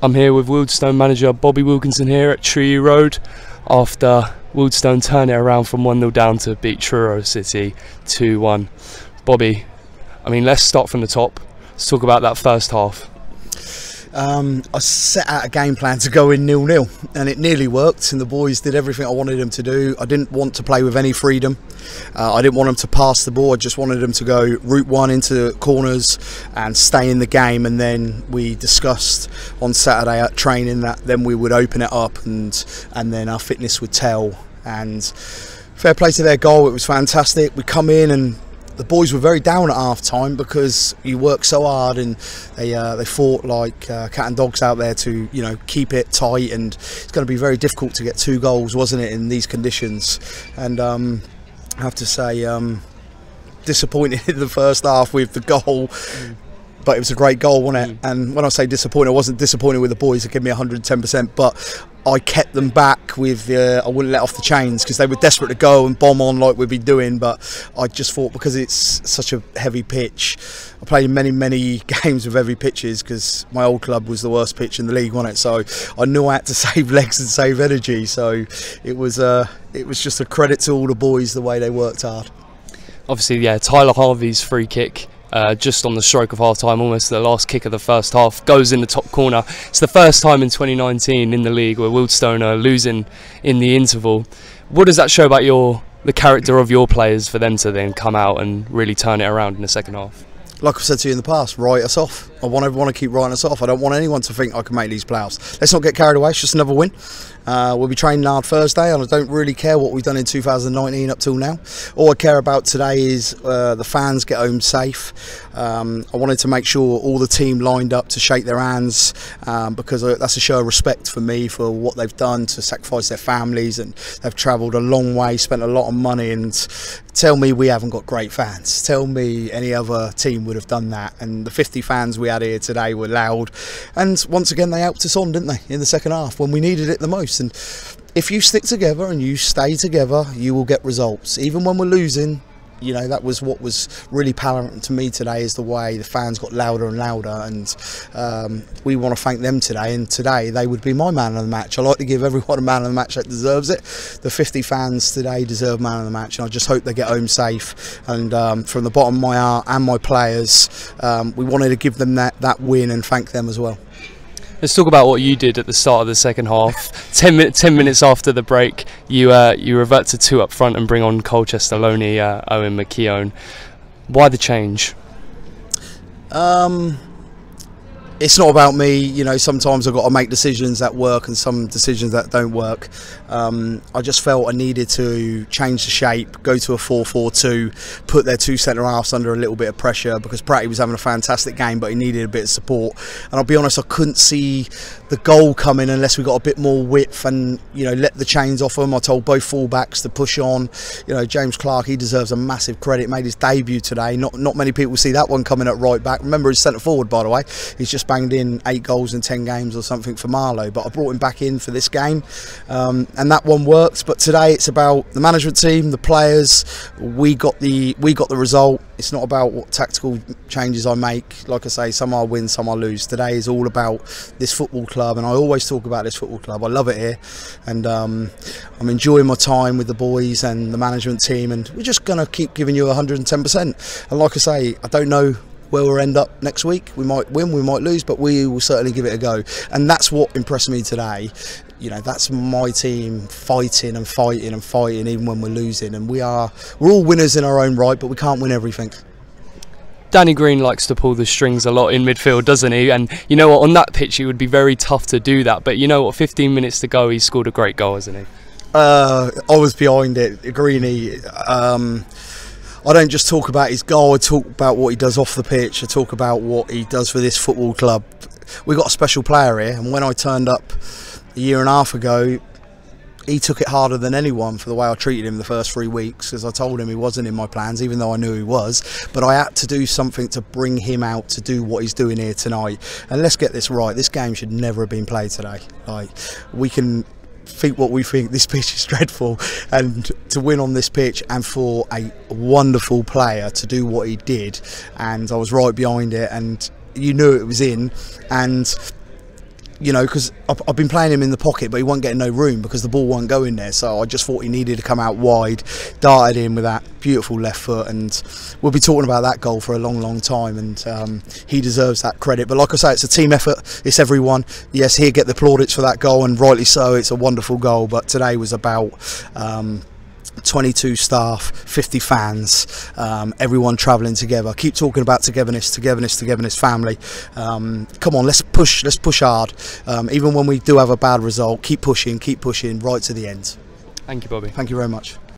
I'm here with Wealdstone manager Bobby Wilkinson here at Treyew Road after Wealdstone turn it around from 1-0 down to beat Truro City 2-1. Bobby, I mean, let's start from the top. Let's talk about that first half. I set out a game plan to go in 0-0 and it nearly worked, and the boys did everything I wanted them to do. I didn't want to play with any freedom. I didn't want them to pass the ball. I just wanted them to go route one into corners and stay in the game, and then we discussed on Saturday at training that then we would open it up and then our fitness would tell. And fair play to their goal, it was fantastic. We come in and the boys were very down at half time because you work so hard, and they fought like cat and dogs out there to, you know, keep it tight, and it's going to be very difficult to get 2 goals, wasn't it, in these conditions. And I have to say, disappointed in the first half with the goal. But it was a great goal, wasn't it? And when I say disappointed, I wasn't disappointed with the boys. They gave me 110%, but I kept them back with, I wouldn't let off the chains because they were desperate to go and bomb on like we'd be doing. But I just thought, because it's such a heavy pitch, I played in many games with heavy pitches because my old club was the worst pitch in the league, wasn't it? So I knew I had to save legs and save energy. So it was just a credit to all the boys, the way they worked hard. Obviously, yeah, Tyler Harvey's free kick, just on the stroke of half time, almost the last kick of the first half, goes in the top corner. It's the first time in 2019 in the league where Wealdstone are losing in the interval. What does that show about the character of your players for them to then come out and really turn it around in the second half? Like I've said to you in the past, write us off. I want everyone to keep writing us off. I don't want anyone to think I can make these playoffs. Let's not get carried away. It's just another win. We'll be training hard Thursday, and I don't really care what we've done in 2019 up till now. All I care about today is the fans get home safe. I wanted to make sure all the team lined up to shake their hands, because that's a show of respect for me for what they've done to sacrifice their families, and they've travelled a long way, spent a lot of money. And tell me we haven't got great fans. Tell me any other team would have done that. And the 50 fans we had here today were loud, and once again they helped us on, didn't they, in the second half when we needed it the most. And if you stick together and you stay together, you will get results. Even when we're losing, you know, that was what was really paramount to me today, is the way the fans got louder and louder. And we want to thank them today, and today they would be my man of the match. I like to give everyone a man of the match that deserves it. The 50 fans today deserve man of the match, and I just hope they get home safe. And from the bottom of my heart and my players, we wanted to give them that win and thank them as well. Let's talk about what you did at the start of the second half. 10 minutes after the break, you revert to 2 up front and bring on Colchester Loney, Owen McKeown. Why the change? It's not about me, you know. Sometimes I've got to make decisions that work and some decisions that don't work. I just felt I needed to change the shape, go to a 4-4-2, put their 2 centre-halves under a little bit of pressure, because Pratty was having a fantastic game but he needed a bit of support. And I'll be honest, I couldn't see the goal coming unless we got a bit more width and, you know, let the chains off them. I told both full-backs to push on. You know, James Clark, he deserves a massive credit. Made his debut today. Not many people see that one coming at right back. Remember, he's centre-forward, by the way. He's just banged in 8 goals in 10 games or something for Marlow, but I brought him back in for this game, and that one worked. But today it's about the management team, the players. We got the result. It's not about what tactical changes I make. Like I say, some I win, some I lose. Today is all about this football club, and I always talk about this football club. I love it here, and I'm enjoying my time with the boys and the management team, and we're just going to keep giving you 110%. And like I say, I don't know where we'll end up next week. We might win, we might lose, but we will certainly give it a go. And that's what impressed me today. You know, that's my team fighting and fighting and fighting even when we're losing. And we're all winners in our own right, but we can't win everything. Danny Green likes to pull the strings a lot in midfield, doesn't he? And you know what, on that pitch it would be very tough to do that. But you know what, 15 minutes to go, he scored a great goal, hasn't he? I was behind it, Greeny. I don't just talk about his goal, I talk about what he does off the pitch, I talk about what he does for this football club. We've got a special player here, and when I turned up a year and a half ago, he took it harder than anyone for the way I treated him the first 3 weeks, because I told him he wasn't in my plans, even though I knew he was. But I had to do something to bring him out to do what he's doing here tonight. And let's get this right, this game should never have been played today. Like, we can think what we think, this pitch is dreadful, and to win on this pitch and for a wonderful player to do what he did, and I was right behind it, and you knew it was in. And you know, because I've been playing him in the pocket, but he wasn't getting no room because the ball wasn't going there. So I just thought he needed to come out wide, darted in with that beautiful left foot, and we'll be talking about that goal for a long, long time. And he deserves that credit. But like I say, it's a team effort. It's everyone. Yes, he'll get the plaudits for that goal, and rightly so. It's a wonderful goal. But today was about 22 staff, 50 fans, everyone travelling together. Keep talking about togetherness, family. Come on, let's push hard. Even when we do have a bad result, keep pushing right to the end. Thank you, Bobby. Thank you very much.